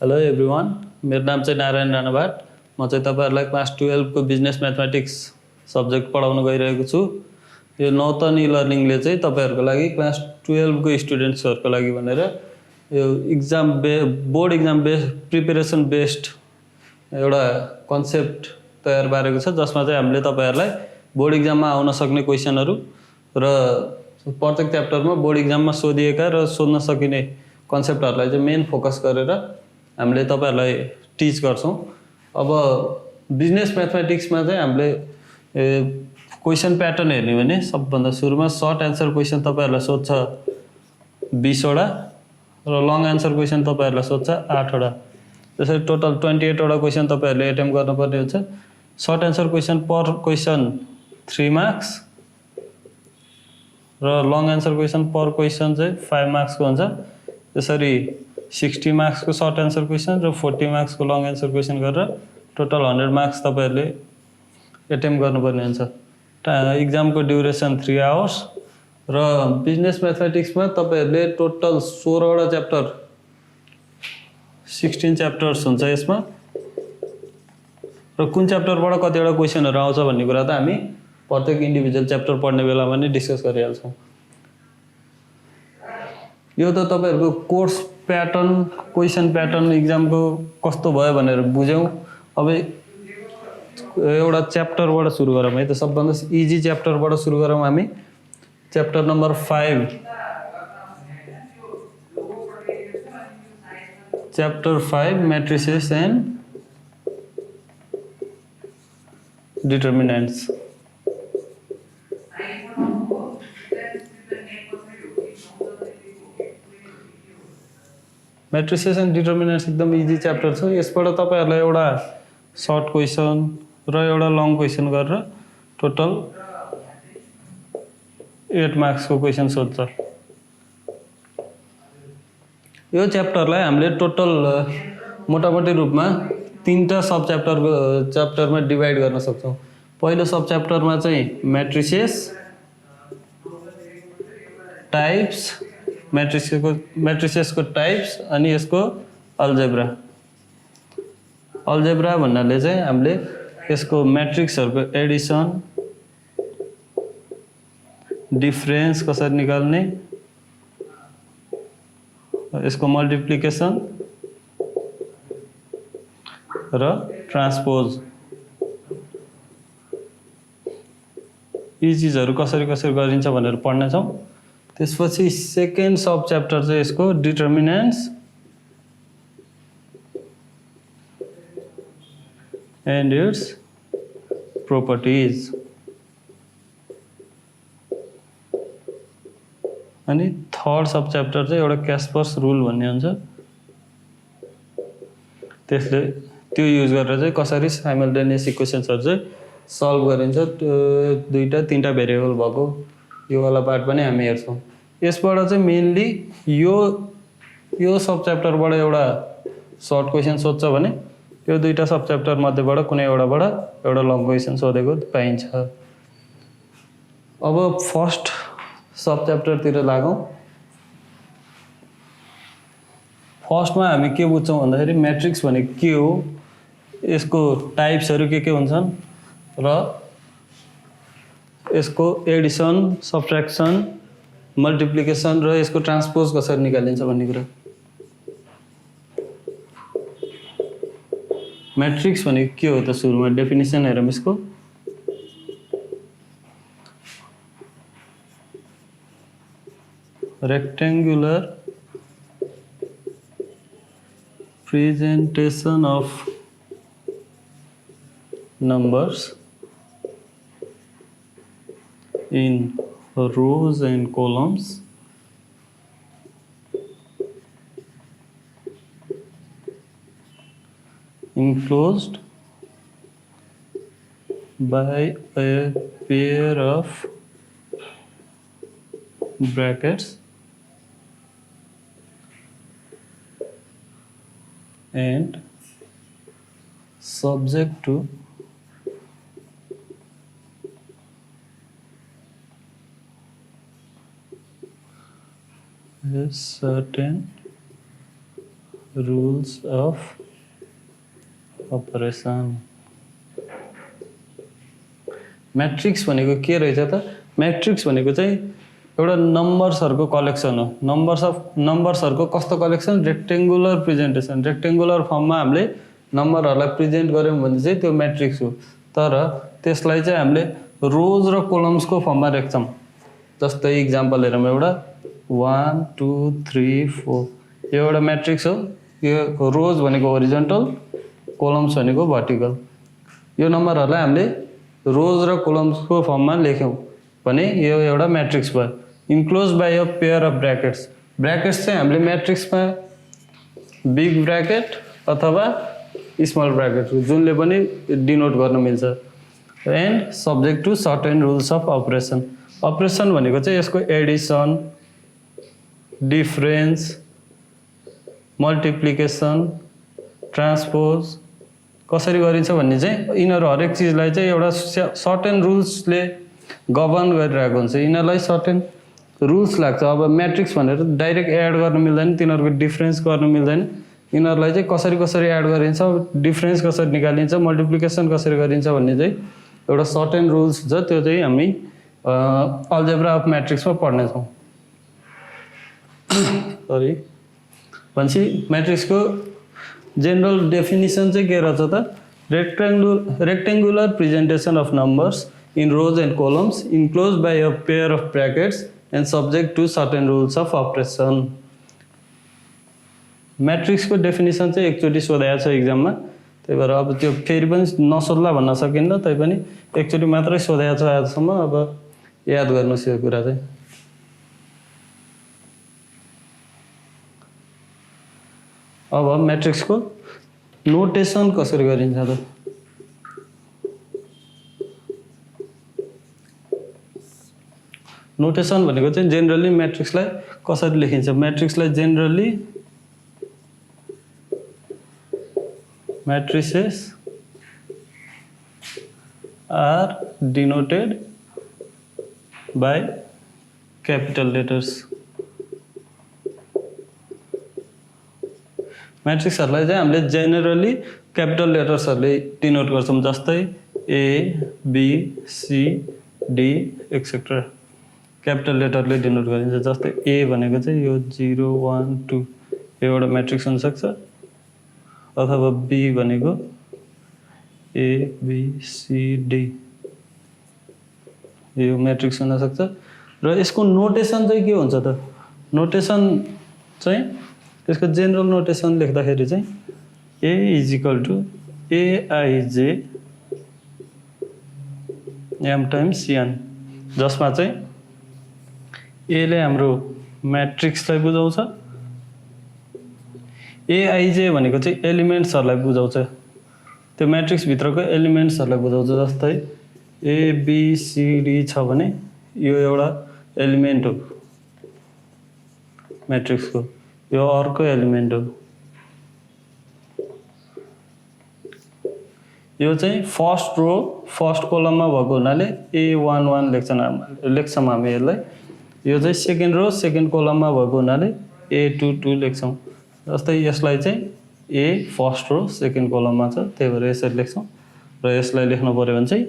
Hello everyone, मेरो नाम चाहिँ नारायण राणाभाट। म चाहिँ तपाईहरुलाई क्लास 12 को बिजनेस म्याथमेटिक्स सब्जेक्ट पढाउन गइरहेको छु। यो नौतन लर्निङले चाहिँ तपाईहरुको लागि क्लास 12 को स्टुडेन्ट्सहरुको लागि भनेर यो बोर्ड एक्जाम प्रिपरेसन बेस्ड एउटा कन्सेप्ट तयार पारेको छ, जसमा चाहिँ हामीले तपाईहरुलाई बोर्ड एक्जाममा आउन सक्ने क्वेशनहरु र प्रत्येक च्याप्टरमा बोर्ड एक्जाममा सोधिएका र सोध्न सकिने कन्सेप्टहरुलाई चाहिँ मेन फोकस गरेर हामीले तपाईहरुलाई टिच गर्छौं। अब बिजनेस म्याथमेटिक्समा चाहिँ हामीले क्वेशन प्याटर्न हेर्ने भने सबभन्दा सुरुमा सर्ट आन्सर क्वेशन तपाईहरुलाई सोध्छ 20 वटा र लङ आन्सर क्वेशन तपाईहरुलाई सोध्छ 8 वटा। त्यसैले टोटल 28 वटा क्वेशन तपाईहरुले अटेम्प्ट गर्नुपर्ने हुन्छ। सर्ट आन्सर क्वेशन पर क्वेशन 3 मार्क्स र लङ आन्सर क्वेशन पर क्वेशन चाहिँ 5 मार्क्स को हुन्छ। त्यसरी 60 मार्क्स को सर्ट आन्सर क्वेशन र 40 मार्क्स को लङ आन्सर क्वेशन गरेर टोटल 100 मार्क्स तपाईहरुले अटेम्प्ट गर्नुपर्ने हुन्छ। एक्जाम को ड्युरेसन 3 आवर्स र बिजनेस म्याथमेटिक्समा तपाईहरुले टोटल 16 वटा च्याप्टर 16 च्याप्टर्स हुन्छ यसमा। र कुन च्याप्टरबाट कतिवटा क्वेशनहरु आउँछ भन्ने कुरा त हामी प्रत्येक इन्डिभिजुअल च्याप्टर पढ्ने बेलामा नै डिस्कस गरिहाल्छौं। यो त तपाईहरुको कोर्स प्याटर्न क्वेशन प्याटर्न एक्जामको कस्तो भयो भनेर बुझ्यौं। अब एउटा च्याप्टरबाट सुरु गरौँ है त। सबभन्दा इजी च्याप्टरबाट सुरु गरौँ हामी। Chapter number 5, chapter 5 matrices and determinants. Matrices and determinants एकदम इजी च्याप्टर छ। यसबाट तपाईहरुलाई एउटा सर्ट क्वेशन र एउटा लङ क्वेशन गरेर टोटल 8 मार्क्स को क्वेशन सोध्छ। यो च्याप्टरलाई हामीले टोटल मोटामोटी रूपमा 3टा सब च्याप्टरमा डिवाइड गर्न सक्छौं। पहिलो सब च्याप्टरमा चाहिँ मैट्रिसेस, टाइप्स, मैट्रिसेस को टाइप्स अनि यसको अल्जेब्रा। अल्जेब्रा भन्नाले चाहिँ हामीले यसको मैट्रिक्सहरुको एडिसन, डिफरेन्स कसरी निकाल्ने, यसको मल्टिप्लिकेसन र ट्रान्सपोज यी चीजहरु कसरी गरिन्छ भनेर पढ्ने छौं। त्यसपछि सेकेन्ड सब च्याप्टर चाहिँ यसको डिटरमिनेन्ट्स एन्ड इट्स प्रोपर्टिज। अनि थर्ड सब च्याप्टर चाहिँ एउटा क्यास्पर्स रुल भन्ने हुन्छ। त्यसले त्यो युज गरेर चाहिँ कसरी साइमल्टेनियस इक्वेशन्सहरु चाहिँ सल्भ गरिन्छ, दुईटा तीनटा भेरिएबल भएको यो वाला पार्ट पनि हामी हेर्छौं। यसबाट चाहिँ मेनली यो सब च्याप्टरबाट एउटा सर्ट क्वेशन सोध्छ भने यो दुईटा सब च्याप्टर मध्येबाट कुनै एउटाबाट एउटा लङ क्वेशन सोधेको पाइन्छ। अब फर्स्ट सब च्याप्टरतिर लागौं। फर्स्टमा हामी के बुझ्छौं भन्दाखेरि मैट्रिक्स भनेको के हो, यसको टाइप्सहरु के हुन्छन् र यसको एडिसन, सबट्र्याक्सन, मल्टिप्लिकेसन र यसको ट्रान्सपोज कसरी निकालिन्छ भन्ने कुरा। मैट्रिक्स भनेको के हो त सुरुमा डेफिनेसन हेरौँ यसको। Rectangular presentation of numbers in rows and columns enclosed by a pair of brackets and subject to a certain rules of operation. Matrix भनेको के रहेछ त? मैट्रिक्स भनेको चाहिँ एउटा नम्बर्सहरुको कलेक्सन हो। नम्बर्सहरुको कस्तो कलेक्सन? Rectangular presentation. रेक्टेंगुलर फर्ममा हामीले नम्बरहरुलाई प्रेजेन्ट गर्यौं भने चाहिँ त्यो मैट्रिक्स हो। तर त्यसलाई चाहिँ हामीले रोज र कोलम्सको फर्ममा लेख्छौं। जस्तै एक्जाम्पल हेरौँ, एउटा 1 2 3 4 यो एउटा मैट्रिक्स हो। यो रोज भनेको होरिजोन्टल, कोलम्स भनेको भर्टिकल। यो नम्बरहरुलाई हामीले रोज र कोलम्सको फर्ममा लेख्यौं भने यो एउटा मैट्रिक्स भयो। Enclose by a pair of brackets. Brackets चाहिँ हामीले मैट्रिक्समा बिग ब्रैकेट अथवा स्मल ब्रैकेट जुनले पनि डिनोट गर्न मिल्छ। And subject to certain rules of operation. Operation भनेको चाहिँ यसको एडिसन, डिफरेन्स, मल्टिप्लिकेसन, ट्रान्सपोज कसरी गरिन्छ भन्ने चाहिँ यिनीहरु हरेक चीजलाई चाहिँ एउटा सर्टेन रुल्सले गभर्न गरिरहेको हुन्छ। यिनीहरुलाई सर्टेन रुल्स लाग्छ। अब मैट्रिक्स भनेर डाइरेक्ट एड गर्न मिल्दैन, तिनीहरुको डिफरेन्स गर्न मिल्दैन। यिनीहरुलाई चाहिँ कसरी एड गरिन्छ, डिफरेन्स कसरी निकालिन्छ, मल्टिप्लिकेसन कसरी गरिन्छ भन्ने चाहिँ एउटा सर्टेन रुल्स छ। त्यो चाहिँ हामी अलजेब्रा अफ मैट्रिक्समा पढ्ने छौं। सरी भनेपछि मैट्रिक्सको जनरल डेफिनिसन चाहिँ के रहेछ त? Rectangular presentation of numbers in rows and columns enclose by a pair of brackets and subject to certain rules of operation. Matrix को डेफिनेसन चाहिँ एकचोटी सोधाएको छ एक्जाममा, त्यही भएर अब त्यो फेरि पनि नसोध्ला भन्न सकिन्न, तैपनि एकचोटी मात्रै सोधाएको छ आजसम्म। अब याद गर्नुस् यो कुरा चाहिँ। अब मैट्रिक्स को नोटेसन कसरी गरिन्छ त? नोटेसन भनेको चाहिँ जनरली मैट्रिक्सलाई कसरी लेखिन्छ? मैट्रिक्सलाई generally matrices are denoted by capital letters. मैट्रिक्सहरुलाई चाहिँ हामीले जेनरली क्यापिटल लेटर्सहरुले डिनोट गर्छौं, जस्तै A, B, C, D etcetera capital लेटरले डिनोट गरिन्छ। जस्तै A भनेको चाहिँ यो 0 1 2 यो एउटा मैट्रिक्स हुन सक्छ, अथवा B भनेको A B C D यो मैट्रिक्स हुन सक्छ। र यसको नोटेसन चाहिँ के हुन्छ त? नोटेसन चाहिँ यसको जनरल नोटेसन लेख्दाखेरि चाहिँ A is equal to AIJ M times N, जसमा चाहिँ A ले हाम्रो मैट्रिक्सलाई बुझाउँछ, AIJ भनेको चाहिँ एलिमेन्ट्सहरुलाई बुझाउँछ, त्यो मैट्रिक्स भित्रको एलिमेन्ट्सहरुलाई बुझाउँछ। जस्तै A B C D छ भने यो एउटा एलिमेन्ट हो मैट्रिक्सको, यो अर्को एलिमेन्ट हो। यो चाहिँ फर्स्ट रो फर्स्ट कोलममा भएको हुनाले A11 लेख्छौं हामी यसलाई। यो चाहिँ सेकेन्ड रो सेकेन्ड कोलममा भएको हुनाले A22 लेख्छौं। जस्तै यसलाई चाहिँ A फर्स्ट रो सेकेन्ड कोलममा छ, त्यही भएर यसरी लेख्छौं। र यसलाई लेख्नु पर्यो भने चाहिँ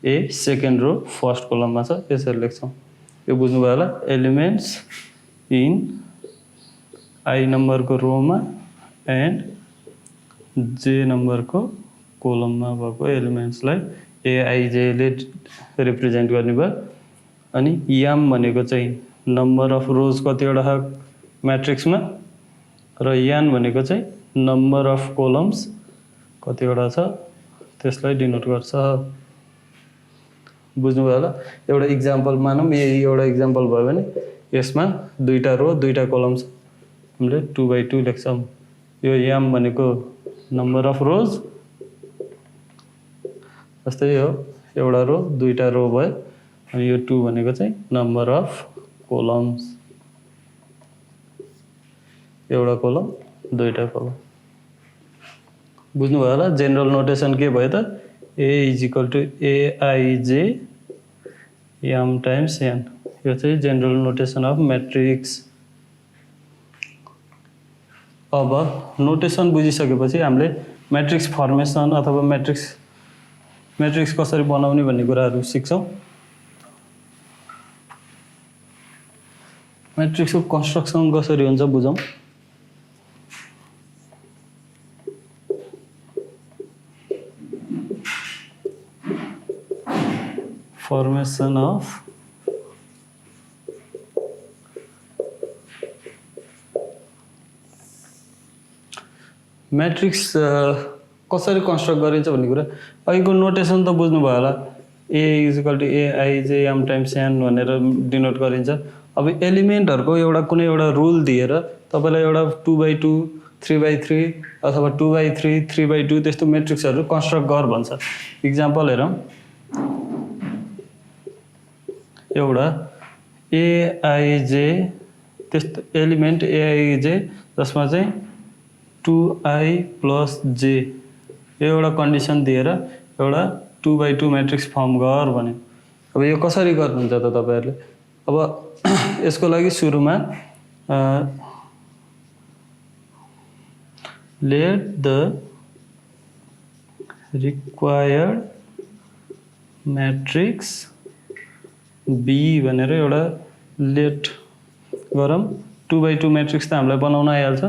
A सेकेन्ड रो फर्स्ट कोलममा छ, यसरी लेख्छौं। यो बुझ्नुभयो होला? एलिमेन्ट्स इन I नम्बरको रोमा एन्ड J नम्बरको कोलममा भएको एलिमेन्ट्सलाई AIJ ले रिप्रेजेन्ट गर्ने भयो। अनि M भनेको चाहिँ नम्बर अफ रोज कतिवटा छ मैट्रिक्समा, र N भनेको चाहिँ नम्बर अफ कोलम्स कतिवटा छ त्यसलाई डिनोट गर्छ। बुझ्नुभयो होला? एउटा एक्जाम्पल मानौं, यही एउटा एक्जाम्पल भयो भने यसमा दुईटा रो दुईटा कोलम छ, हामीले 2/2 लेख्छौं। यो M भनेको नम्बर अफ रोज, जस्तै यो एउटा रो दुईटा रो भयो, अनि यो 2 भनेको चाहिँ नम्बर अफ कोलम्स, एउटा कोलम दुईटा कोलम। बुझ्नुभयो होला? जनरल नोटेसन के भयो त? A is equal to AIJ M times N, यो चाहिँ जनरल नोटेसन अफ मैट्रिक्स। अब नोटेसन बुझिसकेपछि हामीले मैट्रिक्स फर्मेसन अथवा मैट्रिक्स कसरी बनाउने भन्ने कुराहरू सिक्छौं। मैट्रिक्सको कन्स्ट्रक्सन कसरी हुन्छ बुझौं। फर्मेसन अफ मैट्रिक्स कसरी कन्स्ट्रक्ट गरिन्छ भन्ने कुरा अघिको नोटेसन त बुझ्नु भयो होला। A = AIJM टाइम्स n भनेर डिनोट गरिन्छ। अब एलिमेन्टहरुको एउटा कुनै एउटा रुल दिएर तपाईलाई एउटा 2/2 3/3 अथवा 2/3 3/2 त्यस्तो मैट्रिक्सहरु कन्स्ट्रक्ट गर भन्छ। एक्जाम्पल हेरौं। एउटा AIJ त्यस्तो एलिमेन्ट AIJ जसमा चाहिँ 2i + j एउटा कन्डिसन दिएर एउटा 2/2 मैट्रिक्स फर्म गर भन्यो। अब यो कसरी गर्नुहुन्छ त तपाईहरुले। अब यसको लागि सुरुमा let the required matrix B भनेर एउटा लेट गरौँ। 2/2 मैट्रिक्स त हामीलाई बनाउन आइहाल्छ।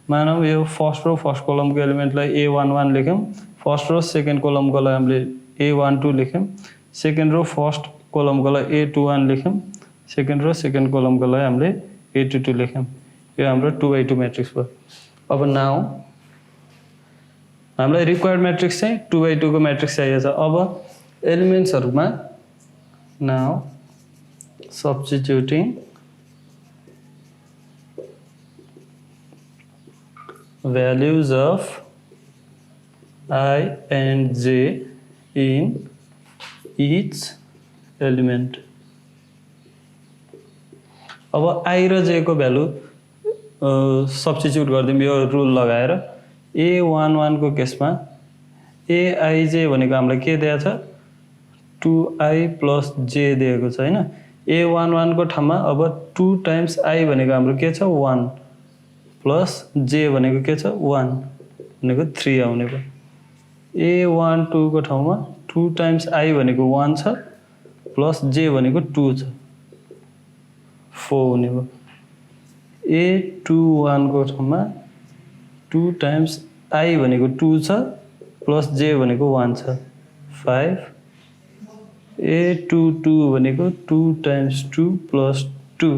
मानौ यो फर्स्ट रो फर्स्ट कलमको एलिमेन्टलाई A11 लेख्यौं। फर्स्ट रो सेकेन्ड कलमको लागि हामीले A12 लेख्यौं। सेकेन्ड रो फर्स्ट कलमको लागि A21 लेख्यौं। सेकेन्ड रो सेकेन्ड कलमको लागि हामीले A22 लेख्यौं। यो हाम्रो 2/2 मैट्रिक्स भयो। अब नाउ हामीलाई रिक्वायर्ड मैट्रिक्स चाहिँ 2/2 को मैट्रिक्स चाहिएको छ। अब एलिमेन्ट्सहरुमा now substituting values of I and j in each element। अब I र j को भ्यालु सब्स्टिट्युट गर्दियौं यो रुल लगाएर। A11 को केसमा Aij भनेको हामीलाई के दिएको छ 2i + j दिएको छ हैन। A11 को ठाउँमा अब 2 टाइम्स i भनेको हाम्रो के छ 1 प्लस j भनेको के छ 1 भनेको 3 आउने भयो। A12 को ठाउँमा 2 टाइम्स i भनेको 1 छ प्लस j भनेको 2 छ 4 हुने भयो। A21 को ठाउँमा 2 टाइम्स i भनेको 2 छ प्लस j भनेको 1 छ 5। A22 भनेको 2 टाइम्स 2 प्लस 2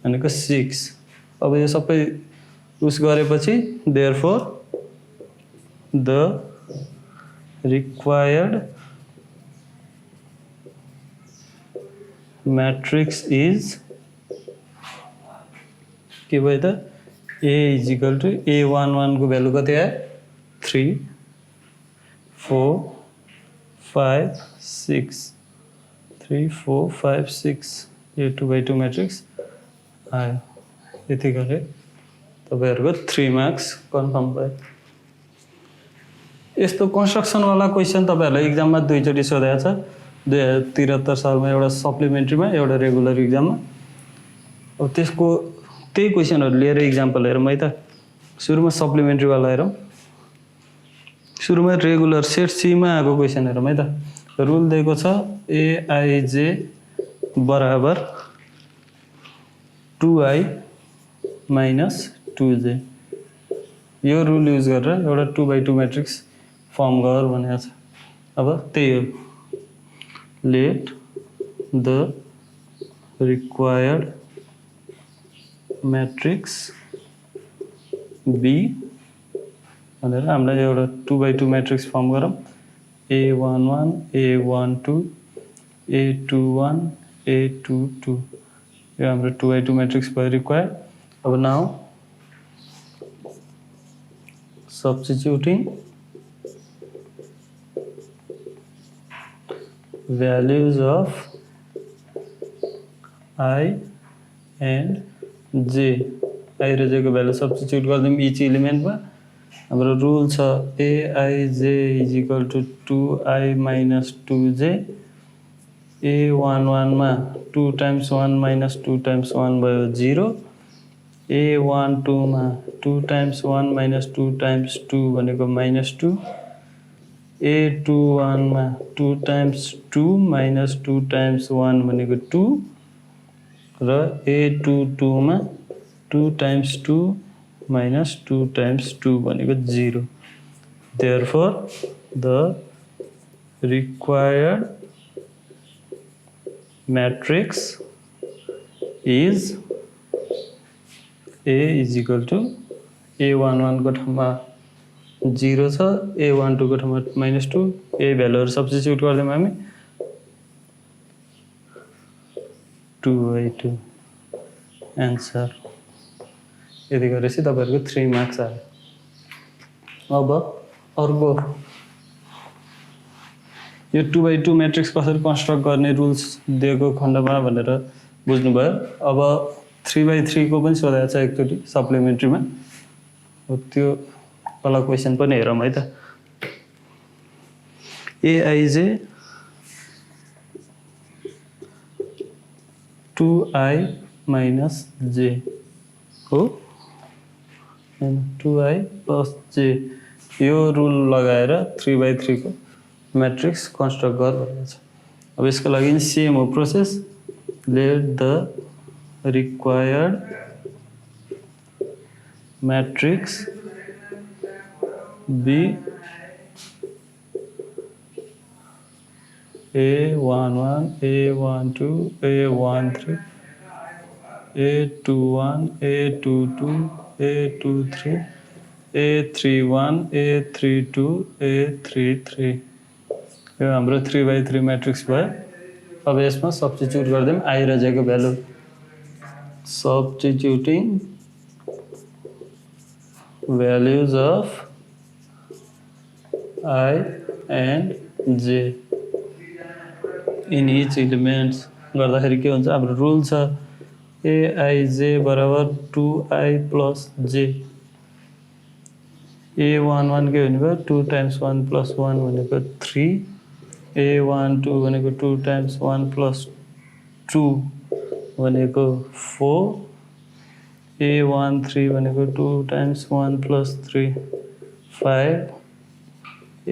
भनेको 6। अब यो सबै उस गरेपछि therefore the required matrix is के भयो त A = A11 को भ्यालु कति आयो 3 4 5 6 3 4 5 6 यो 2/2 मैट्रिक्स आयो। यति गरे तपाईहरुको 3 मार्क्स कन्फर्म भयो। यस्तो कन्स्ट्रक्सन वाला क्वेशन तपाईहरुलाई एक्जाममा दुई चोटी सोधेको छ। 2073 सालमा एउटा सप्लिमेन्ट्रीमा एउटा रेगुलर एक्जाममा। अब त्यसको त्यही क्वेशनहरु लिएर एक्जाम्पल हेरौँ है त। सुरुमा सप्लिमेन्ट्री वाला हेरौँ। सुरुमा रेगुलर सेट सी मा आएको क्वेशन हेरौँ है त। रुल दिएको छ Aij बराबर 2i - 2j। यो रुल युज गरेर एउटा 2/2 मैट्रिक्स फर्म गर भनेको छ। अब त्यही हो let the required matrix B भनेर हामीलाई एउटा 2/2 मैट्रिक्स फर्म गरौँ। A11 A12 A21 A22 यो हाम्रो 2/2 मैट्रिक्स भयो रिक्वायर्ड। अब now substituting values of I and j I र j को भ्यालु सब्स्टिट्युट गर्दियौं इच एलिमेन्टमा। हाम्रो रुल छ Aij = 2i - 2j। A11 मा 2 टाइम्स 1 - 2 टाइम्स 1 भयो 0। A12 मा 2 times 1 minus 2 times 2 भनेको -2 A21 मा 2 times 2 minus 2 times 1 भनेको 2 र A22 मा 2 times 2 minus 2 times 2 भनेको 0 therefore the required matrix is A is equal to A11 को ठाउँमा 0 छ A12 को ठाउँमा -2 A भ्यालुहरु सब्स्टिट्युट गर्दैमा हामी 2/2 आन्सर यदि गरेपछि तपाईहरुको 3 मार्क्स आयो अब अर्को यो 2/2 म्याट्रिक्स कसरी कन्स्ट्रक्ट गर्ने रुल्स दिएको खण्डमा भनेर बुझ्नुभयो अब 3/3 को पनि सोधेको छ एकचोटी सप्लिमेन्ट्रीमा हो त्यो वाला क्वेशन पनि हेरौँ है त Aij 2i minus j हो हैन 2i plus j यो रुल लगाएर 3/3 को मैट्रिक्स कन्स्ट्रक्ट गर भनेको छ अब यसको लागि सेम हो process let the required matrix be A11 A12 A13 A21 A22 A23 A31 A32 A33 यो हाम्रो 3/3 मैट्रिक्स भयो अब यसमा सब्स्टिट्युट गर्दैम I र j को value substituting values of I and j in each elements गर्दाखेरि के हुन्छ हाम्रो रुल छ Aij बराबर 2i plus j A11 के भनेको 2 times 1 plus 1 भनेको 3 A12 भनेको 2 times 1 plus 2 भनेको 4 A13 भनेको 2 times 1 plus 3 5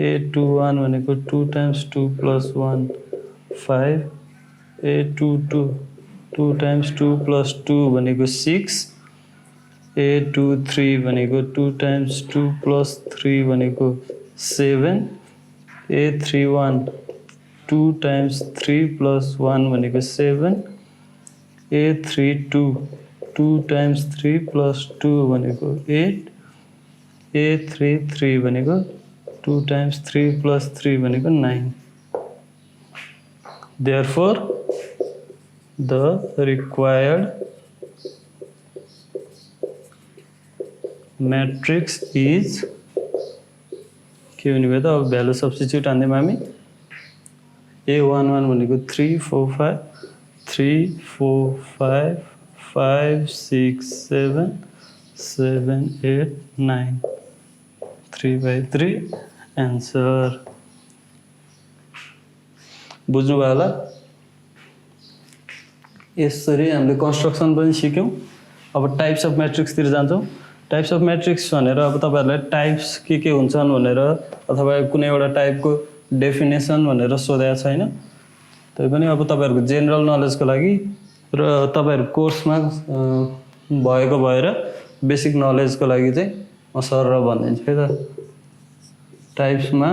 A21 भनेको 2 times 2 plus 1 5 A22 2 times 2 plus 2 भनेको 6 A23 भनेको 2 times 2 plus 3 भनेको 7 A31 2 times 3 plus 1 भनेको 7 A32 2 times 3 plus 2 भनेको 8 A33 भनेको 2 times 3 plus 3 भनेको 9 therefore the required matrix is के हुने भयो त अब भ्यालु सब्स्टिट्युट हान्दैमा हामी A11 भनेको 3 4 5 3 4 5 5 6 7 7 8 9 3/3 आन्सर बुझ्नु भयो होला यसरी हामीले कन्स्ट्रक्सन पनि सिक्यौं अब टाइप्स अफ मैट्रिक्स तिर जान्छौं टाइप्स अफ मैट्रिक्स भनेर अब तपाईहरुलाई टाइप्स के हुन्छन् भनेर अथवा कुनै एउटा टाइपको डेफिनेसन भनेर सोधेको छैन तैपनि अब तपाईहरुको जनरल नलेजको लागि र तपाईहरु कोर्समा भएको भएर बेसिक नलेजको लागि चाहिँ म सरर भनिदिन्छु है त टाइप्समा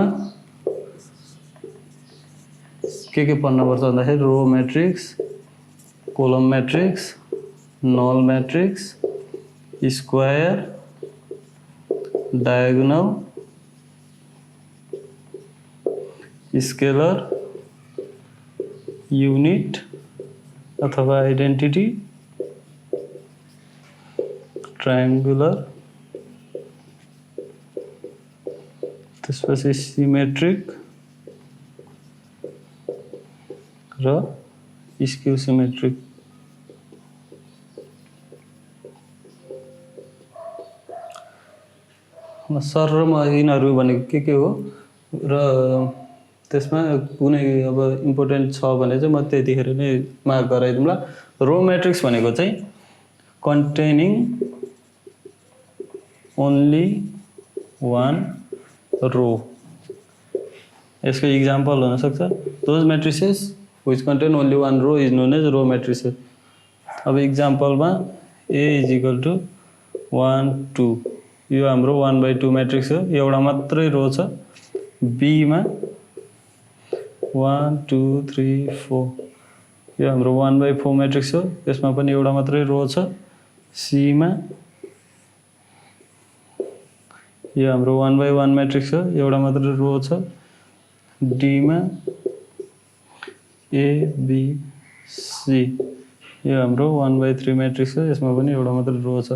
के पढ्न पर्छ भन्दाखेरि row matrix column matrix null matrix square diagonal scalar unit अथवा आइडेंटिटी ट्रायंगुलर त्यसपछि सिमेट्रिक र स्क्यू सिमेट्रिक सररमा यिनीहरु भनेको के हो र त्यसमा कुनै अब इम्पोर्टेन्ट छ भने चाहिँ म त्यतिखेर नै मार्क गराइदिउँला रो मैट्रिक्स भनेको चाहिँ कन्टेनिङ only one row. यसको इक्जाम्पल हुन सक्छ those matrices which contain only one row is known as row matrices. अब इक्जाम्पलमा A is equal to 1 2 यो हाम्रो 1/2 मैट्रिक्स हो एउटा मात्रै रो छ B मा 1 2 3 4 यो हाम्रो 1/4 मैट्रिक्स हो यसमा पनि एउटा मात्रै रो छ C मा यो हाम्रो 1/1 मैट्रिक्स हो एउटा मात्रै रो छ D मा A B C यो हाम्रो 1/3 मैट्रिक्स हो यसमा पनि एउटा मात्रै रो छ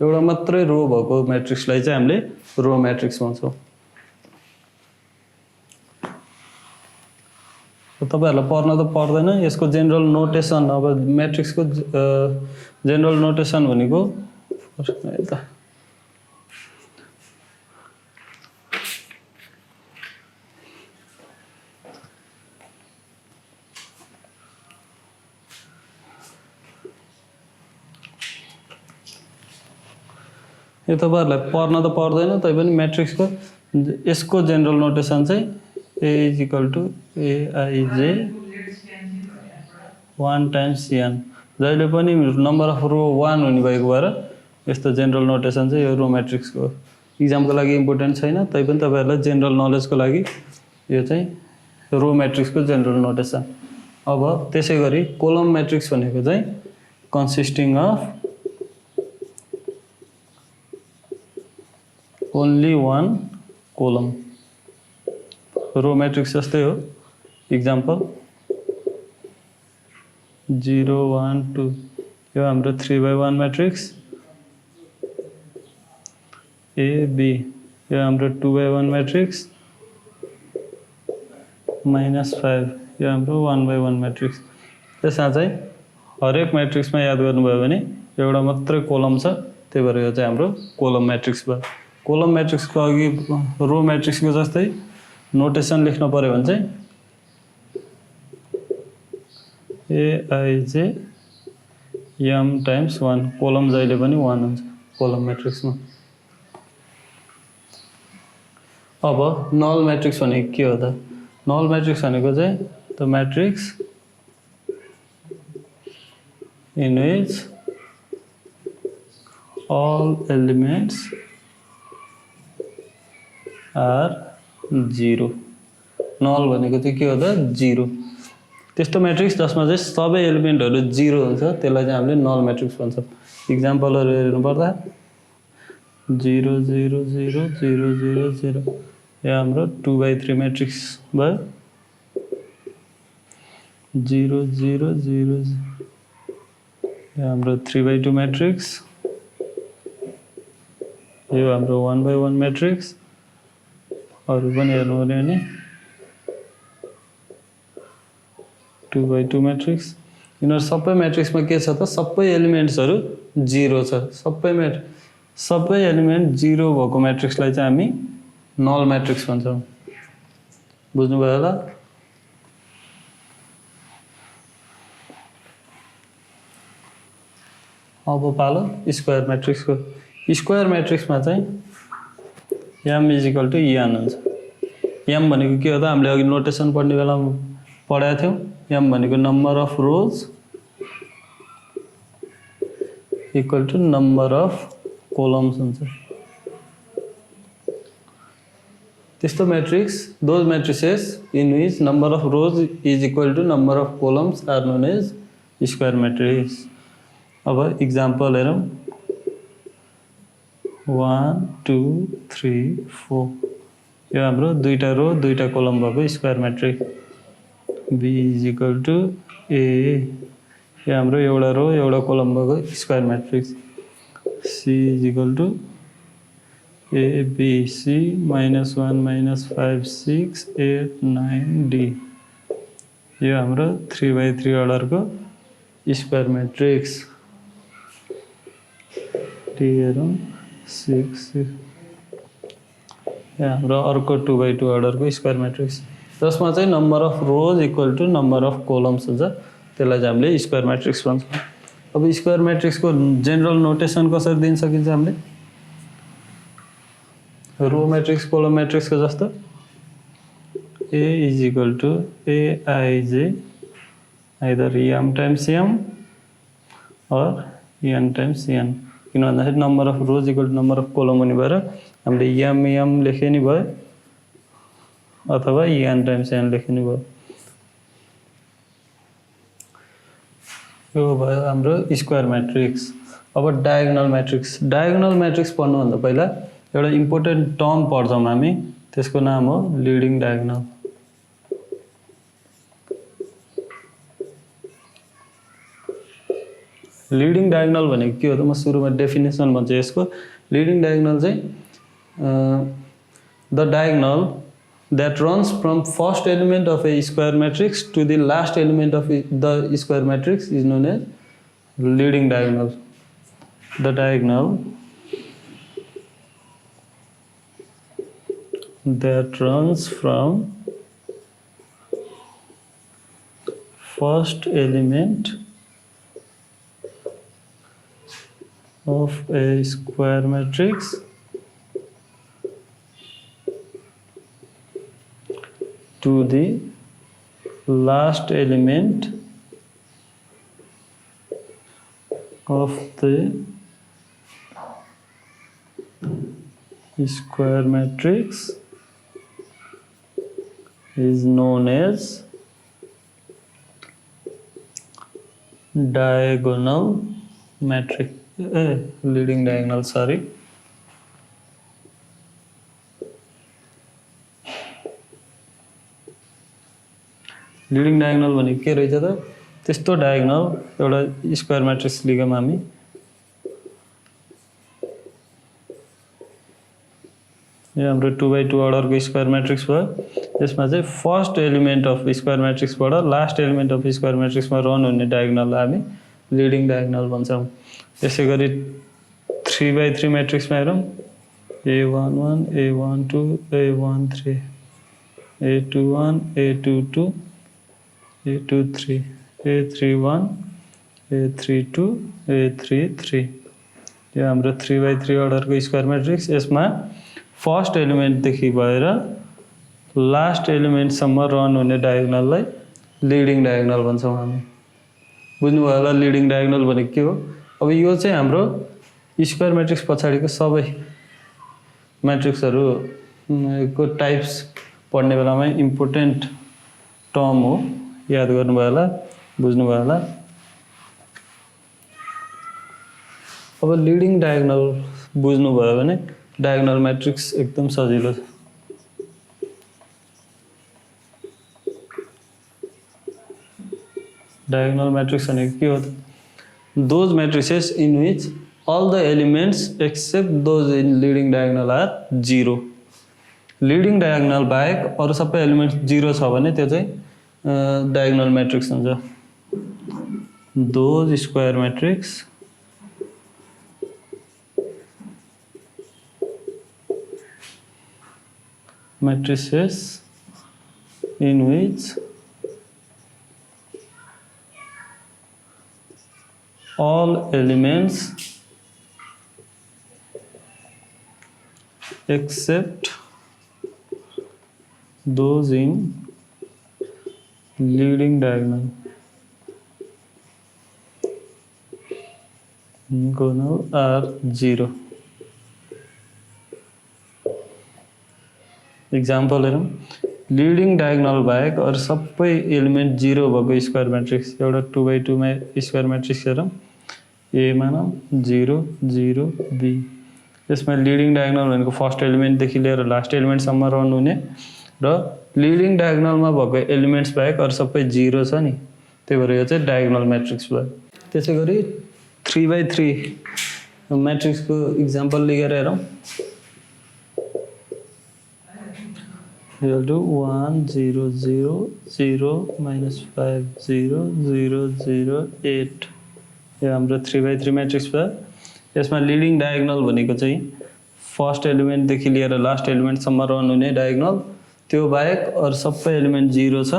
एउटा मात्रै रो भएको मैट्रिक्सलाई चाहिँ हामीले रो मैट्रिक्स भन्छौं तपाईहरुलाई पढ्न त पर्दैन यसको जनरल नोटेसन अब मैट्रिक्सको जनरल नोटेसन भनेको यो तपाईहरुलाई पढ्न त पर्दैन तैपनि मैट्रिक्सको यसको जनरल नोटेसन चाहिँ A is equal to Aij 1 times Cn जहिले पनि नम्बर अफ रो 1 हुने भएको भएर यस्तो जनरल नोटेसन चाहिँ यो रो मैट्रिक्सको एक्जामको लागि इम्पोर्टेन्ट छैन तैपनि तपाईहरुलाई जनरल नलेजको लागि यो चाहिँ रो मैट्रिक्सको जनरल नोटेसन अब त्यसैगरी कोलम मैट्रिक्स भनेको चाहिँ consisting of only one column row matrix जस्तै हो एक्जाम्पल 0 1 2 यो हाम्रो 3/1 मैट्रिक्स A B यो हाम्रो 2/1 मैट्रिक्स -5 यो हाम्रो 1/1 मैट्रिक्स त्यसमा चाहिँ हरेक मैट्रिक्समा याद गर्नुभयो भने एउटा मात्रै कोलम छ त्यही भएर यो चाहिँ हाम्रो कोलम मैट्रिक्स भयो कोलम मैट्रिक्स को अघि रो मैट्रिक्स को जस्तै नोटेसन लेख्न पर्यो भने चाहिँ Aij m times 1 कोलम जहिले पनि 1 हुन्छ कोलम मैट्रिक्समा अब नल मैट्रिक्स भनेको के हो त नल मैट्रिक्स भनेको चाहिँ the matrix in which all elements are 0 नल भनेको चाहिँ के हो त 0 त्यस्तो मैट्रिक्स जसमा चाहिँ सबै एलिमेन्टहरु 0 हुन्छ त्यसलाई चाहिँ हामीले नल मैट्रिक्स भन्छौं एक्जाम्पलहरु हेर्नु पर्दा 0 0 0 0 0 0 यो हाम्रो 2/3 मैट्रिक्स भयो 0 0 0 यो हाम्रो 3/2 मैट्रिक्स यो हाम्रो 1/1 मैट्रिक्स अरु पनि हेर्नु पर्यो भने 2/2 मैट्रिक्स यिनीहरु सबै मैट्रिक्समा के छ त सबै एलिमेन्ट्सहरु 0 छ सबै एलिमेन्ट 0 भएको मैट्रिक्सलाई चाहिँ हामी नल मैट्रिक्स भन्छौं बुझ्नु भयो होला अब पालो स्क्वायर मैट्रिक्स को स्क्वायर मैट्रिक्स में चाहिँ m is equal to n हुन्छ m भनेको के हो त हामीले अघि नोटेसन पढ्ने बेलामा पढाएको थियौ m भनेको number of rows equal to number of columns हुन्छ त्यस्तो matrix those matrices in which number of rows is equal to number of columns are known as square matrix अब एग्जांपल हेरौं 1 2 3 4 यो हाम्रो दुईटा रो दुईटा कलम भएको square matrix b is equal to a यो हाम्रो एउटा रो एउटा कलम भएको square matrix c is equal to a b c -1 -5 6 8 9 d यो हाम्रो 3/3 अर्डर को स्क्वायर मैट्रिक्स d हेरौं 6 यहाँ हाम्रो अर्को 2/2 अर्डर को स्क्वायर मैट्रिक्स जसमा चाहिँ number of rows equal to number of columns हुन्छ त्यसलाई चाहिँ हामीले स्क्वायर मैट्रिक्स भन्छौं अब स्क्वायर मैट्रिक्स को जनरल नोटेसन कसरी दिन सकिन्छ हामीले रो मैट्रिक्स कोलम मैट्रिक्स को जस्तो A is equal to Aij either m times m or n times n किन भन्दाखेरि number of rows equal to number of column हुने भएर हामीले m लेखे नि भयो अथवा n टाइम्स n लेखे नि भयो। यो भयो हाम्रो स्क्वायर मैट्रिक्स। अब डायगोनल मैट्रिक्स पढ्नुभन्दा पहिला एउटा इम्पोर्टेन्ट टर्म पढ्छौँ हामी, त्यसको नाम हो लिडिङ डायगोनल। लिडिङ डायगोनल भनेको के हो त म सुरुमा डेफिनेसन भन्छु यसको। लिडिङ डायगोनल चाहिँ the diagonal that runs from first element of a square matrix to the last element of the square matrix is known as leading diagonal. The diagonal that runs from first element of a square matrix to the last element of the square matrix is known as diagonal matrix, leading diagonal, sorry. Leading diagonal भनेको के रहेछ त? त्यस्तो diagonal एउटा square matrix लिगौँ हामी। यो हाम्रो 2x2 अर्डरको स्क्वायर मैट्रिक्स भयो। यसमा चाहिँ फर्स्ट एलिमेन्ट अफ स्क्वायर मैट्रिक्सबाट लास्ट एलिमेन्ट अफ स्क्वायर मैट्रिक्समा रन हुने डायगोनल हामी लिडिङ डायगोनल भन्छौँ। त्यसै गरी 3x3 मैट्रिक्समा हेरौँ, A11 A12 A13 A21 A22 A23 A31 A32 A33 यो हाम्रो 3x3 अर्डरको स्क्वायर मैट्रिक्स। यसमा फर्स्ट एलिमेन्टदेखि भएर लास्ट एलिमेन्टसम्म रन हुने डायगोनललाई लिडिङ डायगोनल भन्छौँ हामी। बुझ्नुभयो होला लिडिङ डायगोनल भनेको के हो? अब यो चाहिँ हाम्रो स्क्वायर मैट्रिक्स पछाडिको सबै मैट्रिक्सहरूको टाइप्स पढ्ने बेलामा इम्पोर्टेन्ट टर्म हो, याद गर्नुभयो होला, बुझ्नुभयो होला। अब लिडिङ डायगोनल बुझ्नुभयो भने डायगोनल मैट्रिक्स एकदम सजिलो छ। डायगोनल मैट्रिक्स भनेको के हो त? Those matrices in which all the elements except those in leading diagonal are 0। Leading diagonal बाहेक अरू सबै एलिमेन्ट्स 0 छ भने त्यो चाहिँ डायगोनल मैट्रिक्स हुन्छ। Those square matrix matrices in which all elements except those in leading diagonal are 0। Example हेरौँ, leading diagonal बाहेक अरू सबै एलिमेन्ट 0 भएको स्क्वायर मैट्रिक्स। एउटा 2x2 मा स्क्वायर मैट्रिक्स हेरौँ, ए मानौँ 0 0 बी। यसमा लिडिङ डायगोनल भनेको फर्स्ट एलिमेन्टदेखि लिएर लास्ट एलिमेन्टसम्म रन हुने र लिडिङ डायगोनलमा भएको एलिमेन्ट्स बाहेक अरू सबै 0 छ नि, त्यही भएर यो चाहिँ डायगोनल मैट्रिक्स भयो। त्यसै गरी 3x3 मैट्रिक्सको इक्जाम्पल लिएर हेरौँ, 1 0 0 0 -5 0 0 0 8 यो हाम्रो 3x3 मैट्रिक्स भयो। यसमा लिडिङ डायगोनल भनेको चाहिँ फर्स्ट एलिमेन्टदेखि लिएर लास्ट एलिमेन्टसम्म रन हुने डायगोनल, त्यो बाहेक अरू सबै एलिमेन्ट 0 छ,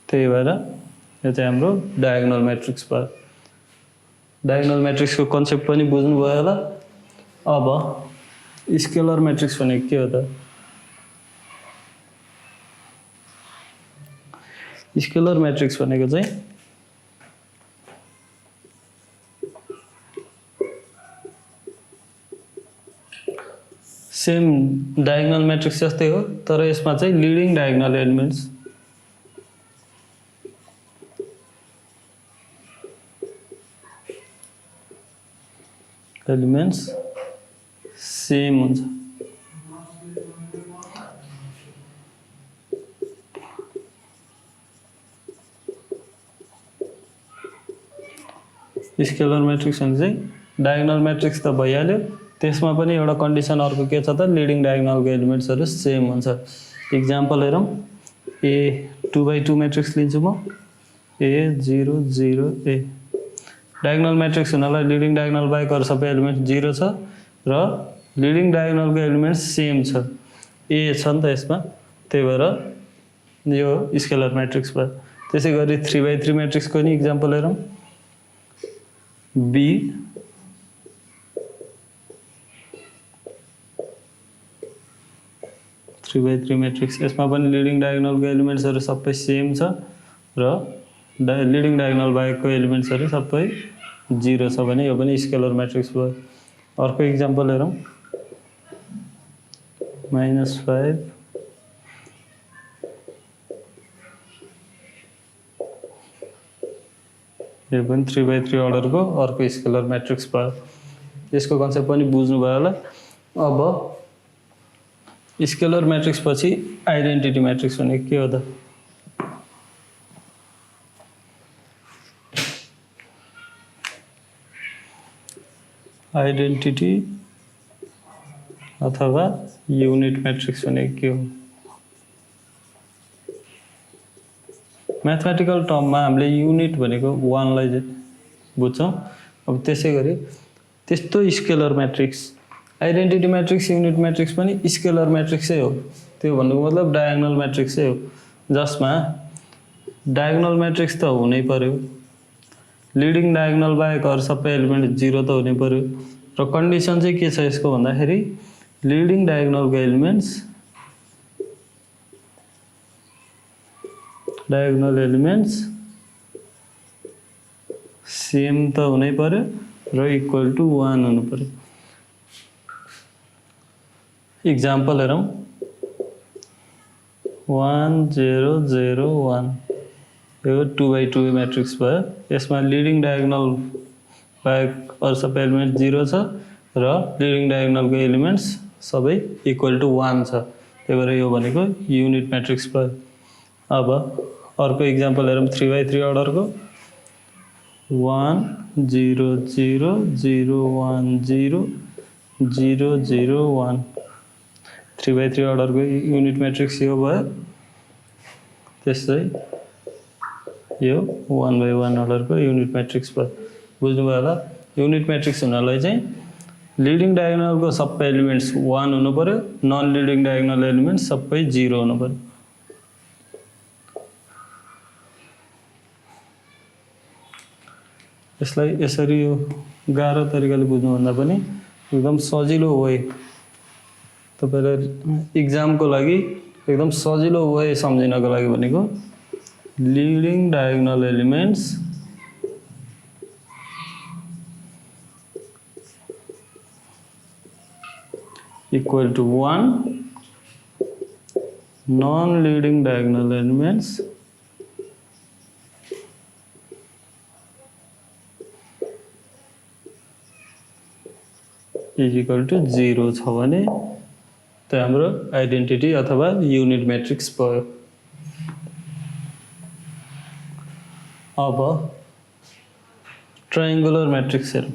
त्यही भएर यो चाहिँ हाम्रो डायगोनल मैट्रिक्स भयो। डायगोनल मैट्रिक्सको कन्सेप्ट पनि बुझ्नुभयो होला। अब स्केलर मैट्रिक्स भनेको के हो त? स्केलर मैट्रिक्स भनेको चाहिँ सेम डायगोनल मैट्रिक्स जस्तै हो, तर यसमा चाहिँ लिडिङ डायगोनल एलिमेंट्स सेम हुन्छ। स्केलर मैट्रिक्स भने चाहिँ डायगोनल मैट्रिक्स त भइहाल्यो, त्यसमा पनि एउटा कन्डिसन अर्को के छ त, लिडिङ डायगोनलको एलिमेन्ट्सहरु सेम हुन्छ। इक्जाम्पल हेरौँ, ए 2x2 मैट्रिक्स लिन्छु म, ए 0 0 ए। डायगोनल मैट्रिक्स हुनलाई लिडिङ डायगोनल बाहेक अरु सबै एलिमेन्ट 0 छ र लिडिङ डायगोनलको एलिमेन्ट सेम छ, ए छ नि त यसमा, त्यही भएर यो स्केलर मैट्रिक्स भयो। त्यसैगरी 3x3 मैट्रिक्सको नि इक्जाम्पल हेरौँ, बी 3x3 मैट्रिक्स, यसमा पनि लिडिङ डायगोनलको एलिमेन्ट्सहरु सबै सेम छ र लिडिङ डायगोनल बाहेकको एलिमेन्ट्सहरु सबै 0 छ भने यो पनि स्केलर मैट्रिक्स भयो। अर्को इक्जाम्पल हेरौँ, -5 यो पनि 3x3 अर्डरको अर्को स्केलर मैट्रिक्स भयो। यसको कन्सेप्ट पनि बुझ्नु भयो होला। अब स्केलर मैट्रिक्स पछि आइडेन्टिटी मैट्रिक्स भनेको के हो त? आइडेन्टिटी अथवा युनिट मैट्रिक्स भनेको के हो? मैथमेटिकल टर्ममा हामीले युनिट भनेको 1 लाई बुझ्छौं। अब त्यसैगरी त्यस्तो scalar matrix, identity matrix, unit matrix पनि स्केलर मैट्रिक्सै हो। त्यो भन्नुको मतलब डायगोनल मैट्रिक्सै हो, जसमा डायगोनल मैट्रिक्स त हुनै पर्यो, लिडिङ डायगोनल बाहेक अरु सबै एलिमेन्ट 0 त हुनै पर्यो र कन्डिसन चाहिँ के छ यसको भन्दाखेरि लिडिङ डायगोनलको एलिमेन्ट्स सेम त हुनै पर्यो र इक्वल टु 1 हुनु पर्यो। इक्जाम्पल हेरौँ, 1 0 0 1 यो 2x2 मैट्रिक्स भयो। यसमा लिडिङ डायगोनल बाहेक अरु सबै एलिमेन्ट 0 छ र लिडिङ डायगोनलको एलिमेन्ट्स सबै इक्वल टु 1 छ, त्यही भएर यो भनेको युनिट मैट्रिक्स भयो। अब अर्को इक्जाम्पल हेरौँ, 3x3 अर्डरको 1 0 0 0 1 0 0 0 1 3x3 अर्डरको युनिट मैट्रिक्स यो भयो। त्यसै यो 1/1 अर्डरको युनिट मैट्रिक्स भयो। बुझ्नुभयो होला। युनिट मैट्रिक्स हुनलाई चाहिँ लिडिङ डायगोनलको सबै एलिमेन्ट्स 1 हुनु पर्यो, नन लिडिङ डायगोनल एलिमेन्ट्स सबै 0 हुनु पर्यो। यसलाई यसरी यो गाह्रो तरिकाले बुझ्नु भन्दा पनि एकदम सजिलो वे, तपाईलाई एक्जामको लागि एकदम सजिलो वे सम्झिनको लागि भनेको leading diagonal elements equal to 1, non-leading diagonal elements is equal to 0 छ भने त्यो हाम्रो आइडेन्टिटी अथवा युनिट मैट्रिक्स भयो। अब ट्रायंगुलर मैट्रिक्स हेरौँ।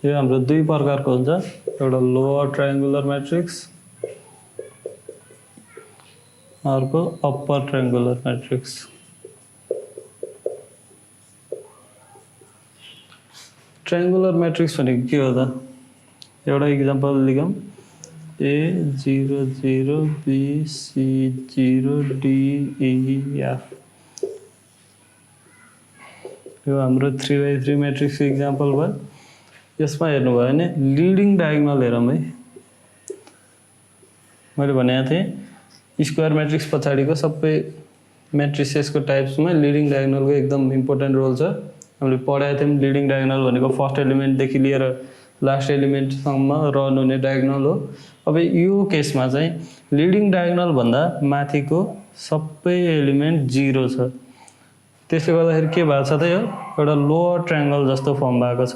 यो हाम्रो दुई प्रकारको हुन्छ, एउटा लोअर ट्रायंगुलर मैट्रिक्स, अर्को upper triangular matrix. Triangular matrix भनेको के हो त? एउटा example लिखौँ, A 0 0 B C 0 D E F। यो हाम्रो 3x3 म्याट्रिक्सको इक्जाम्पल भयो। यसमा हेर्नुभयो भने लिडिङ डायगोनल हेरौँ है। मैले भनेको थिएँ स्क्वायर म्याट्रिक्स पछाडिको सबै म्याट्रिसेसको टाइप्समा लिडिङ डायगोनलको एकदम इम्पोर्टेन्ट रोल छ। हामीले पढाएको थियौँ लिडिङ डायगोनल भनेको फर्स्ट एलिमेन्टदेखि लिएर लास्ट एलिमेन्टसम्म रन हुने डायगोनल हो। अब यो केसमा चाहिँ लिडिङ डायगोनल भन्दा माथिको सबै एलिमेन्ट 0 छ। त्यसले गर्दाखेरि के भएको छ त यो एउटा लोअर ट्रायङ्गल जस्तो फर्म भएको छ।